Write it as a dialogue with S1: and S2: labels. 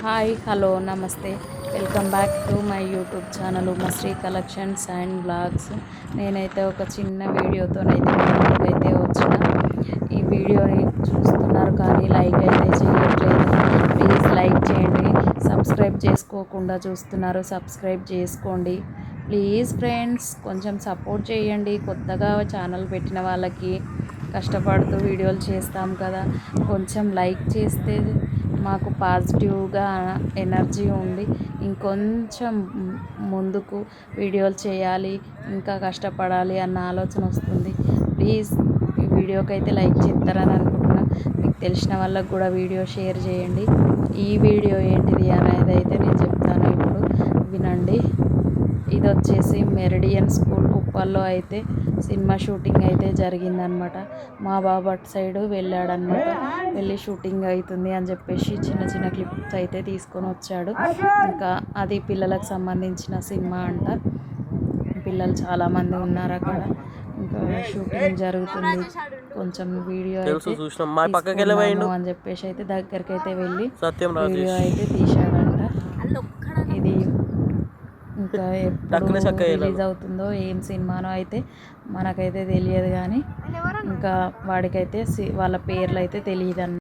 S1: Hi hello నమస్తే welcome back to my YouTube channel Umashree collections and blogs. నేనైతే ఒక చిన్న వీడియోతోనైతే ముందుకైతే వచ్చిన. ఈ వీడియోని చూస్తున్నారు కానీ లైక్ అయితే చేయట్లేదు. ప్లీజ్ లైక్ చేయండి. సబ్స్క్రైబ్ చేసుకోకుండా చూస్తున్నారు, సబ్స్క్రైబ్ చేసుకోండి ప్లీజ్ ఫ్రెండ్స్. కొంచెం సపోర్ట్ చేయండి. కొత్తగా ఛానల్ పెట్టిన వాళ్ళకి కష్టపడుతూ వీడియోలు చేస్తాం కదా, కొంచెం లైక్ చేస్తే మాకు పాజిటివ్గా ఎనర్జీ ఉండి ఇంకొంచెం ముందుకు వీడియోలు చేయాలి, ఇంకా కష్టపడాలి అన్న ఆలోచన వస్తుంది. ప్లీజ్ ఈ వీడియోకి అయితే లైక్ చేస్తారని అనుకుంటున్నా. మీకు తెలిసిన వాళ్ళకు కూడా వీడియో షేర్ చేయండి. ఈ వీడియో ఏంటిది అనేది అయితే నేను చెప్తాను, ఇప్పుడు వినండి. ఇది వచ్చేసి మెరిడియన్ స్కూల్ ఉప్పల్లో అయితే సినిమా షూటింగ్ అయితే జరిగిందనమాట. మా బాబు అటు సైడు వెళ్ళాడనమాట. వెళ్ళి షూటింగ్ అవుతుంది అని చెప్పేసి చిన్న చిన్న క్లిప్స్ అయితే తీసుకొని వచ్చాడు. ఇంకా అది పిల్లలకు సంబంధించిన సినిమా అంట. పిల్లలు చాలామంది ఉన్నారు అక్కడ. ఇంకా షూటింగ్ జరుగుతుంది. కొంచెం వీడియో అయితే తీసుకున్నాము అని చెప్పేసి అయితే దగ్గరికి అయితే వెళ్ళి వీడియో అయితే తీశాడంట. ఇది ఇంకా ఎప్పుడు రిలీజ్ అవుతుందో ఏం సినిమానో అయితే మనకైతే తెలియదు, కానీ ఇంకా వాడికైతే వాళ్ళ పేర్లు అయితే తెలియదు అన్నమాట.